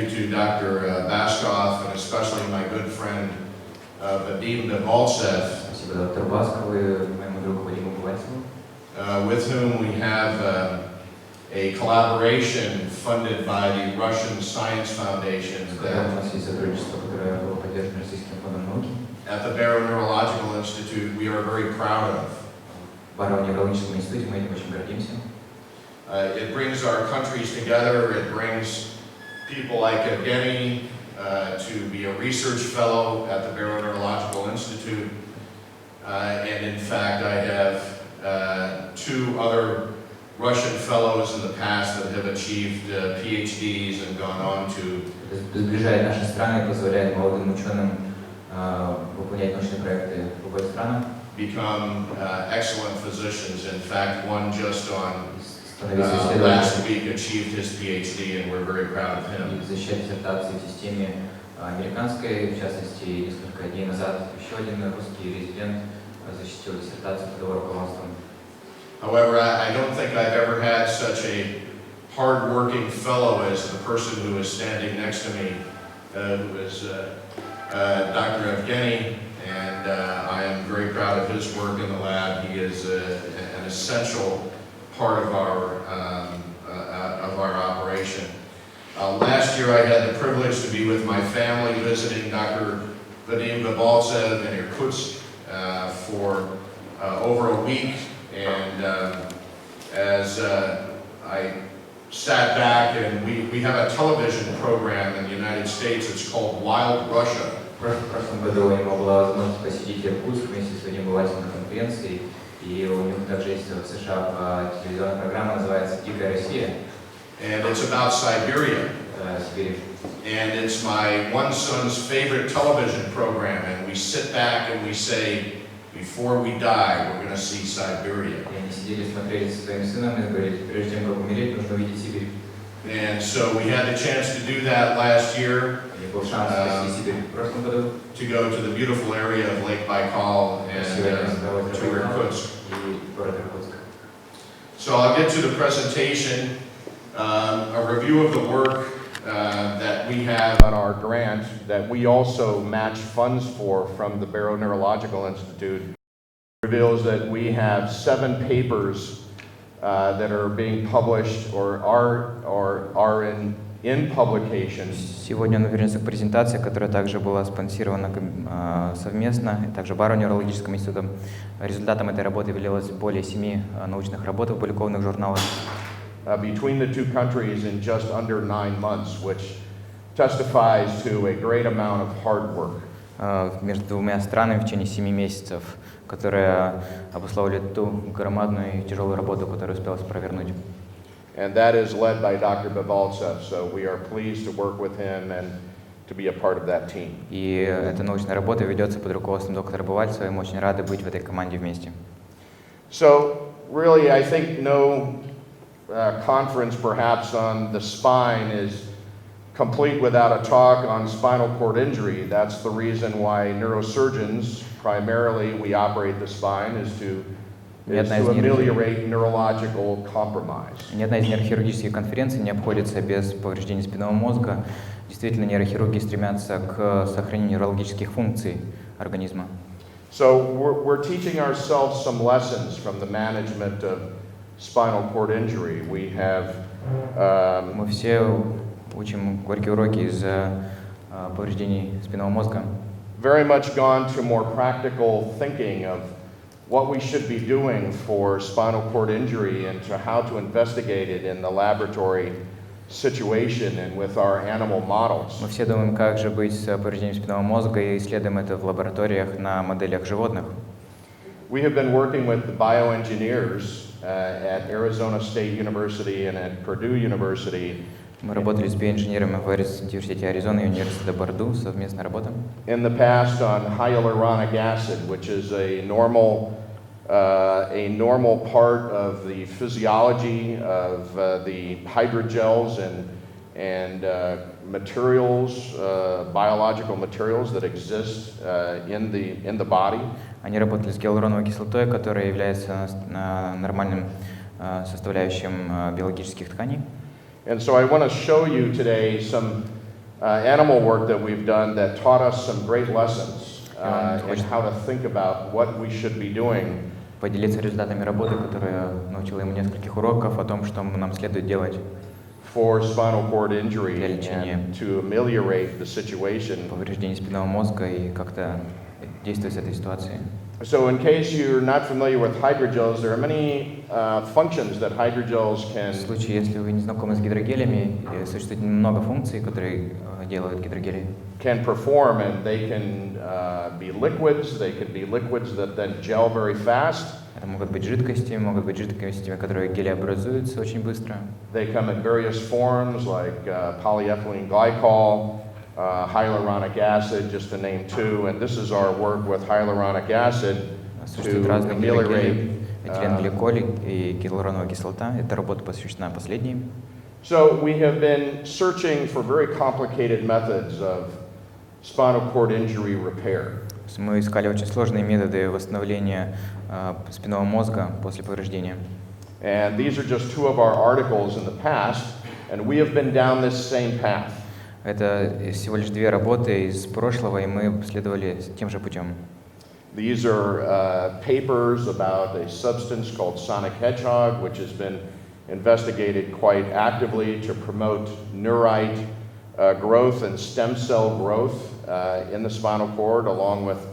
you to Dr. Baskov and especially my good friend Vadim Bevaltsev, Спасибо доктору Баскову и моему другу Вадиму Бувальцеву, with whom we have a collaboration funded by the Russian Science Foundation у нас есть сотрудничество, которое было поддержано Российским фондом науки. at the Baronneurological Institute we are very proud of. В Барово-неврологическом институте мы этим очень гордимся. It brings our countries together. It brings people like Evgeny to be a research fellow at the Baronneurological Institute. And in fact, I have two other Russian fellows in the past that have achieved PhDs and gone on to Сближает наши страны и позволяет молодым ученым выполнять научные проекты в обоих странах. become excellent physicians. In fact, one just on Становиться last исследователем week achieved his PhD, and we're very proud of him. и защищать диссертации в системе американской, в частности, несколько дней назад еще один русский резидент защитил диссертацию под его руководством. However, I don't think I've ever had such a hard-working fellow as the person who is standing next to me, who is Dr. Evgeny, and I am very proud of his work in the lab. He is an essential part of our operation. Last year, I had the privilege to be with my family visiting Dr. Vadim Bevaltsev in Irkutsk for over a week. And as I sat back, and we have a television program in the United States, it's called Wild Russia. В прошлом году у него была возможность посетить Иркутск вместе с Вадимом Бувальцевым на конференции, и у него также есть в США телевизионная программа, называется «Дикая Россия». And it's about Siberia. Сибирь. And it's my one son's favorite television program, and we sit back and we say, before we die, we're going to see Siberia. И они сидели, смотрели со своим сыном и говорили, прежде чем умереть, нужно увидеть Сибирь. And so we had the chance to do that last year, Был шанс посетить Сибирь в прошлом году. to go to the beautiful area of Lake Baikal and to Irkutsk. И город Иркутск. So I'll get to the presentation, a review of the work that we have on our grant that we also match funds for from the Baronneurological Institute. Reveals that we have 7 papers that are being published or are in publication. Сегодня он вернется к презентации, которая также была спонсирована совместно, и также Барово-неврологическим институтом. Результатом этой работы являлось более 7 научных работ, опубликованных в журналах. Between the two countries in just under 9 months, which testifies to a great amount of hard work. Между двумя странами в течение 7 месяцев, которая обусловили ту громадную и тяжелую работу, которую успелось провернуть. And that is led by Dr. Bevaltsev, so we are pleased to work with him and to be a part of that team. И эта научная работа ведется под руководством доктора Бувальцева, и мы очень рады быть в этой команде вместе. So really, I think no conference perhaps on the spine is complete without a talk on spinal cord injury. That's the reason why neurosurgeons, primarily we operate the spine, is to ameliorate neurological compromise. Ни одна из нейрохирургических конференций не обходится без повреждений спинного мозга. Действительно, нейрохирурги стремятся к сохранению неврологических функций организма. So we're teaching ourselves some lessons from the management of spinal cord injury. We have Мы все учим горькие уроки из повреждений спинного мозга. very much gone to more practical thinking of what we should be doing for spinal cord injury and to how to investigate it in the laboratory situation and with our animal models. Мы все думаем, как же быть с повреждением спинного мозга, и исследуем это в лабораториях на моделях животных. We have been working with the bioengineers at Arizona State University and at Purdue University. Мы работали с биоинженерами в университете Аризоны и университете Борду, совместная работа. In the past on hyaluronic acid, which is a normal part of the physiology of the hydrogels and materials, biological materials that exist in the body. Они работали с гиалуроновой кислотой, которая является нормальным составляющим биологических тканей. And so I want to show you today some animal work that we've done that taught us some great lessons in how to think about what we should be doing. Поделиться результатами работы, которая научила ему нескольких уроков о том, что нам следует делать for spinal cord injury and to ameliorate the situation. Повреждений спинного мозга и как-то действовать с этой ситуацией. So in case you're not familiar with hydrogels, there are many functions that hydrogels can. В случае, если вы не знакомы с гидрогелями, существует много функций, которые делают гидрогели. Can perform, and they can be liquids. They can be liquids that then gel very fast. Это могут быть жидкости, которые гелеобразуются очень быстро. They come in various forms like polyethylene glycol, hyaluronic acid, just to name two. And this is our work with hyaluronic acid to ameliorate. Этиленгликоль и гиалуроновая кислота. Эта работа посвящена последней. So we have been searching for very complicated methods of spinal cord injury repair. Мы искали очень сложные методы восстановления спинного мозга после повреждения. And these are just two of our articles in the past, and we have been down this same path. Это всего лишь две работы из прошлого, и мы следовали тем же путем. These are papers about a substance called sonic hedgehog, which has been investigated quite actively to promote neurite growth and stem cell growth in the spinal cord, along with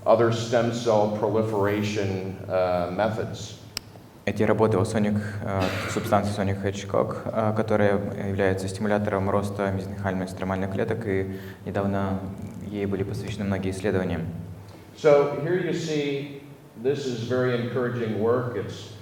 other stem cell proliferation methods. Эти работы о субстанции Sonic Hedgehog, которая является стимулятором роста мезенхимальных стромальных клеток, и недавно ей были посвящены многие исследования. So here you see, this is very encouraging work. It's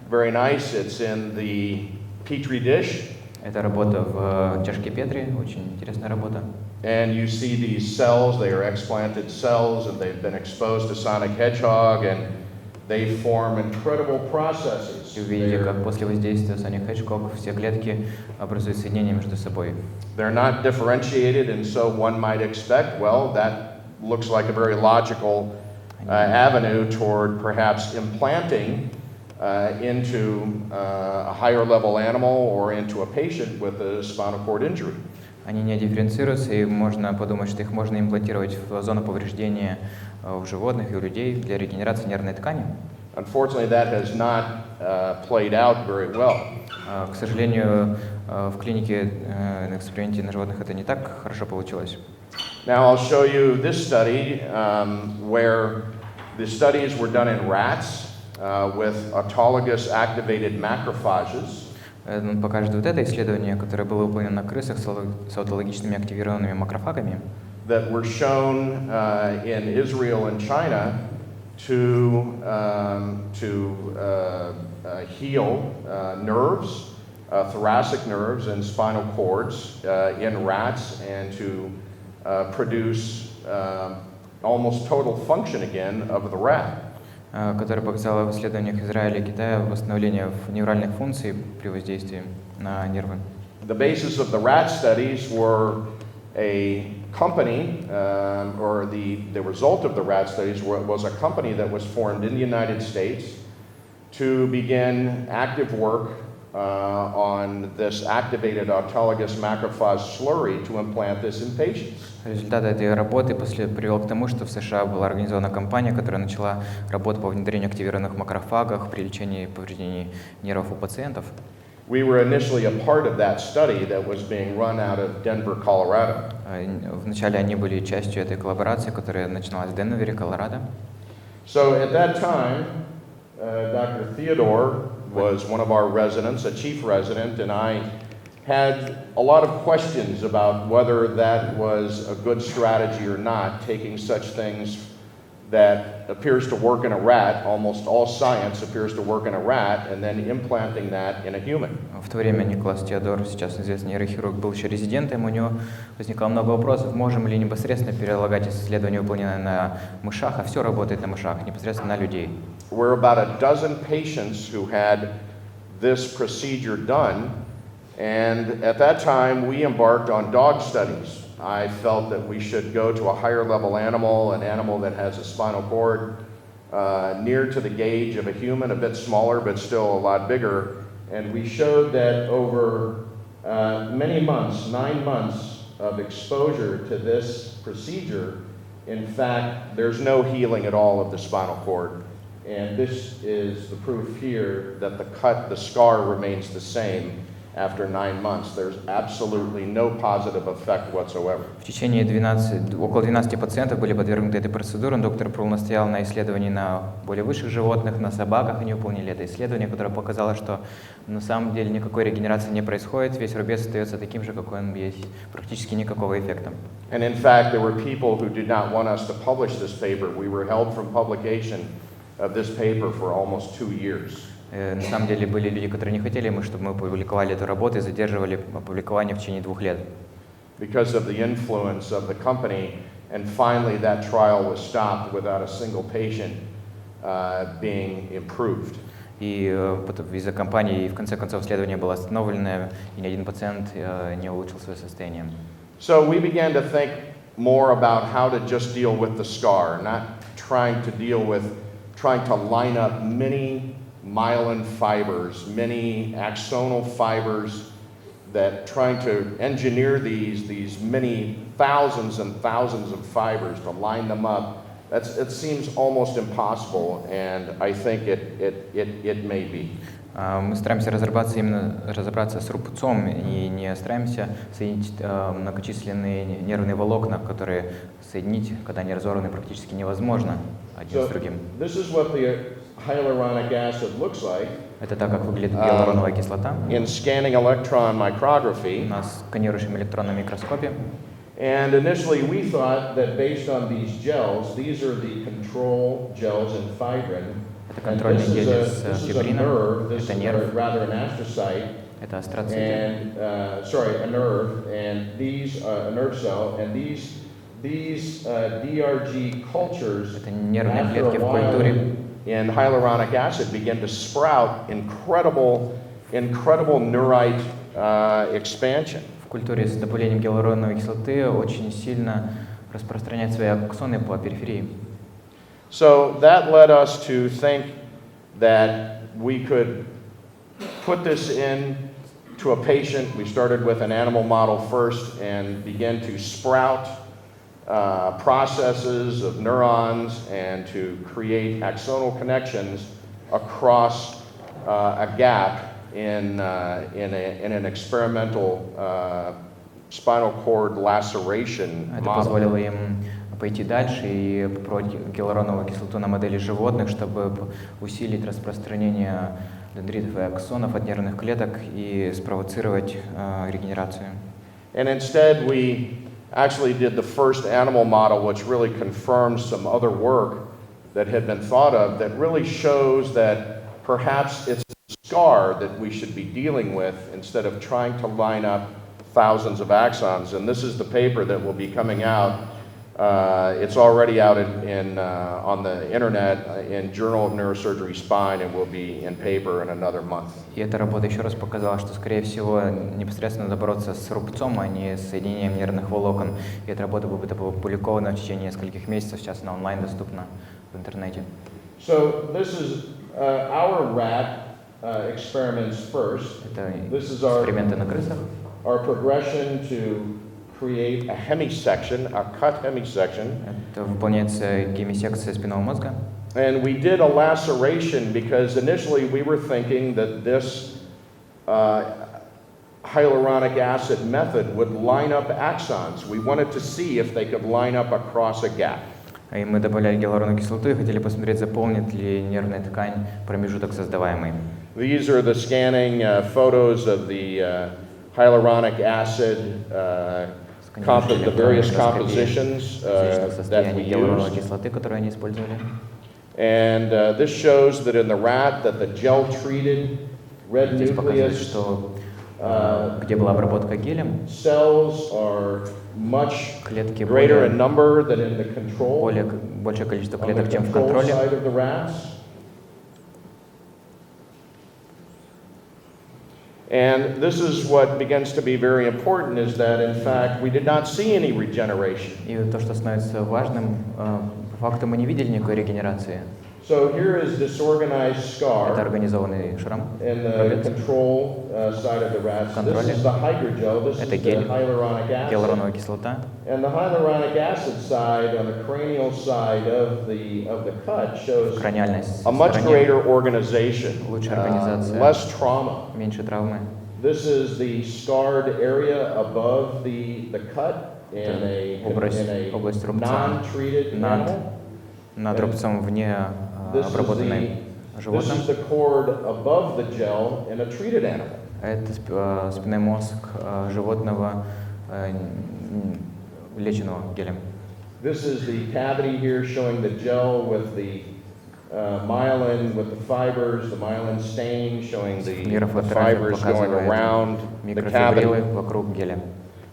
very nice. It's in the petri dish. Это работа в чашке Петри, очень интересная работа. And you see these cells, they are explanted cells, and they've been exposed to Sonic Hedgehog, and they form incredible processes. Вы видите, как после воздействия Sonic Hedgehog все клетки образуют соединения между собой. They're not differentiated, and so one might expect, well, that looks like a very logical avenue toward perhaps implanting into a higher level animal or into a patient with a spinal cord injury. Они не дифференцируются, и можно подумать, что их можно имплантировать в зону повреждения у животных и у людей для регенерации нервной ткани. Unfortunately, that has not played out very well. К сожалению, в клинике на эксперименте на животных это не так хорошо получилось. Now I'll show you this study where the studies were done in rats with autologous activated macrophages. Он покажет вот это исследование, которое было выполнено на крысах с аутологичными активированными макрофагами. That were shown in Israel and China to heal nerves, thoracic nerves and spinal cords in rats, and to produce almost total function again of the rat. Которое показало в исследованиях Израиля и Китая восстановление невральных функций при воздействии на нервы. The basis of the rat studies were a company, or the result of the rat studies was a company that was formed in the United States to begin active work on this activated autologous macrophage slurry to implant this in patients. Результат этой работы привел к тому, что в США была организована компания, которая начала работу по внедрению активированных макрофагов при лечении повреждений нервов у пациентов. We were initially a part of that study that was being run out of Denver, Colorado. Вначале они были частью этой коллаборации, которая начиналась в Денвере, Колорадо. So at that time, Dr. Theodore was one of our residents, a chief resident, and I had a lot of questions about whether that was a good strategy or not, taking such things that appears to work in a rat, almost all science appears to work in a rat, and then implanting that in a human. В то время Николас Теодор, сейчас известный нейрохирург, был еще резидентом, у него возникало много вопросов, можем ли непосредственно перелагать исследования, выполненные на мышах, а все работает на мышах, непосредственно на людей. We're about a dozen patients who had this procedure done, and at that time we embarked on dog studies. I felt that we should go to a higher level animal, an animal that has a spinal cord near to the gauge of a human, a bit smaller but still a lot bigger. And we showed that over many months, 9 months of exposure to this procedure, in fact, there's no healing at all of the spinal cord. And this is the proof here that the scar remains the same after 9 months. There's absolutely no positive effect whatsoever. В течение около 12 пациентов были подвергнуты этой процедуре. Доктор Прул настоял на исследовании на более высших животных, на собаках. Они выполнили это исследование, которое показало, что на самом деле никакой регенерации не происходит. Весь рубец остается таким же, какой он есть. Практически никакого эффекта. And in fact, there were people who did not want us to publish this paper. We were held from publication of this paper for almost 2 years. На самом деле были люди, которые не хотели, чтобы мы публиковали эту работу и задерживали опубликование в течение 2 лет. Because of the influence of the company, and finally that trial was stopped without a single patient being improved. И из-за компании в конце концов исследование было остановлено, и ни один пациент не улучшил свое состояние. So we began to think more about how to just deal with the scar, not trying to line up many myelin fibers, many axonal fibers, that trying to engineer these many thousands and thousands of fibers to line them up. It seems almost impossible, and I think it may be. Мы стараемся разобраться с рубцом и не стараемся соединить многочисленные нервные волокна, которые соединить, когда они разорваны, практически невозможно один с другим. This is what the hyaluronic acid looks like. Это так, как выглядит гиалуроновая кислота In scanning electron micrography. На сканирующем электронном микроскопе. And initially we thought that based on these gels, these are the control gels in fibrin. Это контрольные гели с фибрином, это нерв, rather an astrocyte. Это астроцит. And a nerve, and these a nerve cell, and these DRG cultures. Это нервные клетки в культуре. In hyaluronic acid begin to sprout incredible neurite expansion. В культуре с добавлением гиалуроновой кислоты очень сильно распространяют свои аксоны по периферии. So that led us to think that we could put this in to a patient. We started with an animal model first and began to sprout processes of neurons and to create axonal connections across a gap in an experimental spinal cord laceration Это model. позволило им пойти дальше и попробовать гиалуроновую кислоту на модели животных, чтобы усилить распространение дендритов и аксонов от нервных клеток и спровоцировать регенерацию. And instead we actually did the first animal model, which really confirms some other work that had been thought of that really shows that perhaps it's the scar that we should be dealing with instead of trying to line up thousands of axons. And this is the paper that will be coming out. It's already out on the internet in Journal of Neurosurgery Spine and will be in paper in another month. И эта работа еще раз показала, что, скорее всего, непосредственно надо бороться с рубцом, а не с соединением нервных волокон. И эта работа будет опубликована в течение нескольких месяцев, сейчас она онлайн доступна в интернете. So this is our rat experiments first. Это This is эксперименты на крысах. our progression to create a hemisection, a cut hemisection. Это выполняется гемисекция спинного мозга. And we did a laceration because initially we were thinking that this hyaluronic acid method would line up axons. We wanted to see if they could line up across a gap. И мы добавляли гиалуроновую кислоту и хотели посмотреть, заполнит ли нервная ткань промежуток создаваемый. These are the scanning photos of the hyaluronic acid, the various compositions that we гиалуроновой used. кислоты, которую они использовали. And this shows that in the rat that the gel-treated red Здесь показывает, nucleus что где была обработка гелем, cells are much клетки greater in number than in the control. большее количество On the клеток, чем в control контроле. side of the rats. And this is what begins to be very important, is that in fact we did not see any regeneration. И то, что становится важным, по факту мы не видели никакой регенерации. So here is disorganized scar Это организованный шрам. in the Пробец. control side of the rats. This Контроле. is the hydrogel. This Это is the гель. hyaluronic acid. Гиалуроновая кислота. And the hyaluronic acid side on the cranial side of the cut shows Краниальность. a much стороне. greater organization, Лучшая организация. less trauma. Меньше травмы. This is the scarred area above the cut in a область рубца non-treated animal. над рубцом вне обработанным This животным. is the cord above the gel in a treated animal. Это спинной мозг животного, леченного гелем. This is the cavity here showing the gel with the myelin, with the fibers, the myelin stain showing the fibers going around the cavity. Микрофибрилы вокруг геля.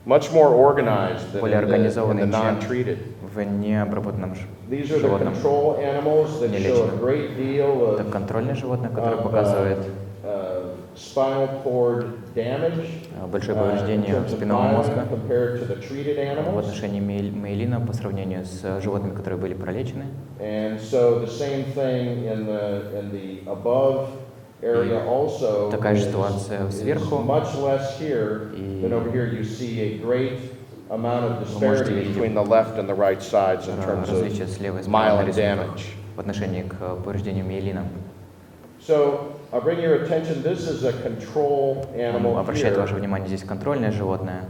Much more organized than Более in the организованный, чем non-treated. в необработанном These are the животном. control animals that show a great deal Это of контрольное животное, которое показывает spinal cord damage большое in повреждение terms of спинного мозга myelin compared to the treated в animals. отношении миелина по сравнению с животными, которые были пролечены. And so the same thing in the above area also Такая же ситуация is сверху. much less here than over here. You see a great amount of можете disparity видеть between the left and the right sides in terms of Различия слева и справа на myelin рисунках damage. в отношении к повреждению миелина. So I'll bring your attention. This is a control animal Обращает ваше here. внимание, здесь контрольное животное.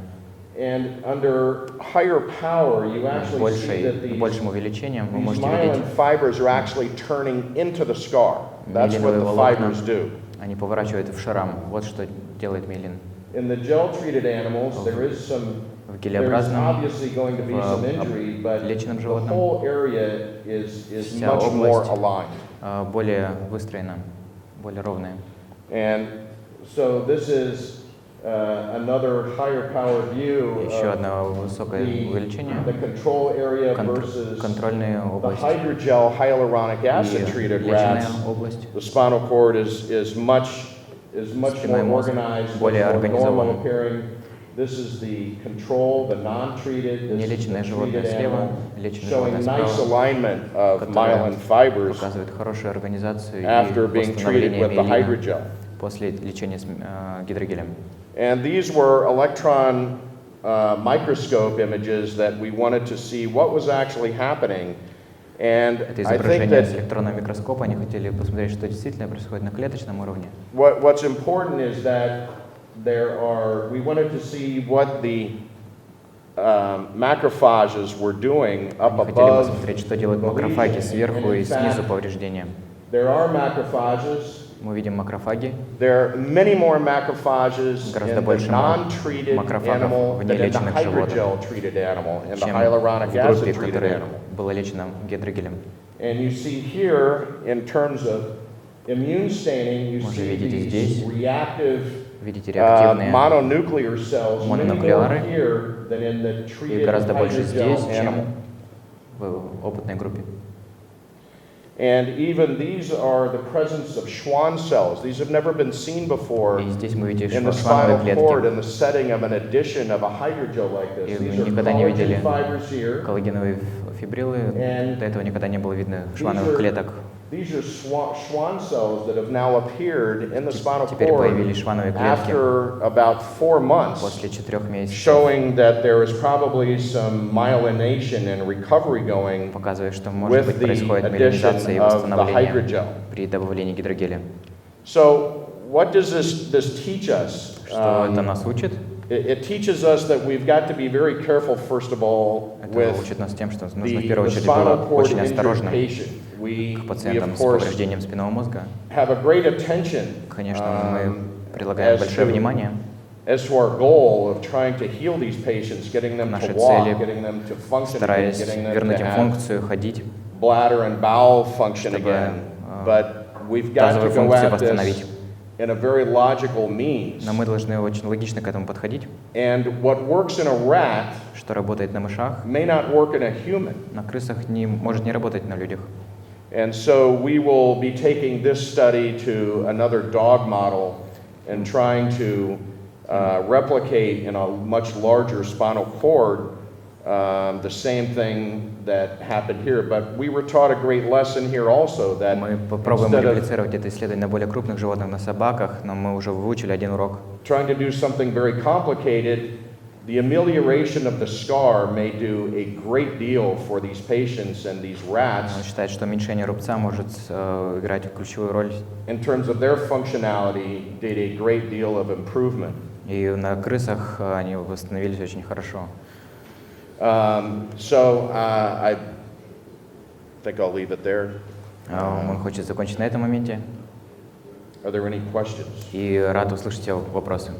And under higher power, you actually see that Большим увеличением вы these можете myelin видеть fibers are actually turning into the scar. That's what миелиновые the волокна. fibers do. Они поворачивают в шрам. Вот что делает миелин. In the gel-treated animals, there is В there's гелеобразном, obviously going to be some injury, but леченном the животном whole area is вся much more область aligned. более выстроена, более ровная. And so this is another higher power view Еще of одно высокое увеличение. the control area versus Контрольная the область hydrogel hyaluronic и acid treated лечебная rats. область. The spinal cord is much Спинной more мозг organized, более much more организован. normal appearing. This is the control, the non-treated, this is the Нелеченное животное treated слева, animal, леченное showing животное nice справа, alignment of которое myelin fibers показывает хорошую организацию и after being treated восстановление with the миелина hydrogel. после лечения с гидрогелем. And these were electron microscope images that we wanted to see what was actually happening. And Это I think изображение с that электронного микроскопа. Они хотели посмотреть, что действительно происходит на клеточном уровне. what's important is that we wanted to see what the macrophages were doing up Они хотели above. посмотреть, что делают макрофаги сверху и снизу повреждения. There are macrophages. Мы видим макрофаги. There are many more macrophages Гораздо in the больше non-treated макрофагов animal в than in the нелеченных животных, hydrogel-treated animal and the чем hyaluronic в группе, acid-treated которая animal. была лечена гидрогелем. And you see here, in terms of immune staining, you Можно see видеть и these здесь. reactive Видите реактивные mononuclear cells, many more мононуклеары. here than in the И treated гораздо больше здесь, hydrogel чем animal. в опытной группе. And even these are the presence of Schwann cells. These have never been seen before И здесь мы видим in the швановые spinal cord клетки. in the setting of an addition of a hydrogel like this. И мы These are никогда не видели collagen fibers here. коллагеновые фибрилы. And До этого никогда не было видно швановых клеток. These are Schwann cells that have now appeared in the spinal Теперь cord появились швановые клетки after about 4 months, после 4 месяцев, showing that there is probably some myelination and recovery going показывая, что может with быть the происходит миелинизация и addition of the восстановление hydrogel. при добавлении гидрогеля. So what does this teach us? Что это нас учит? It teaches us that we've got to be very careful, first of all, Это with учит нас тем, что нужно в the первую очередь spinal было cord очень injured осторожным patient. We, к пациентам of с course, повреждением спинного мозга. have a great attention Конечно, мы прилагаем as большое to- внимание as to our goal of trying to heal these patients, getting them Наши to walk, цели, getting them to function, again, стараясь getting them вернуть to им have функцию, ходить, bladder and bowel function чтобы, again. But we've got to тазовую go функцию at восстановить. this in a very logical means. Но мы должны очень логично к этому подходить. And what works in a rat Что работает на мышах, may not work in a human. на крысах может не работать на людях. And so we will be taking this study to another dog model and trying to replicate in a much larger spinal cord the same thing that happened here. But we were taught a great lesson here also that Мы попробуем instead of реплицировать это исследование на более крупных животных, на собаках, но мы уже выучили один урок. trying to do something very complicated, the amelioration of the scar may do a great deal for these patients and these rats Он считает, что уменьшение рубца может играть ключевую роль, in terms of their functionality, did a great deal of improvement. и на крысах они восстановились очень хорошо. So I think I'll leave it there. Он хочет закончить на этом моменте Are there any questions? и рад услышать его вопросы.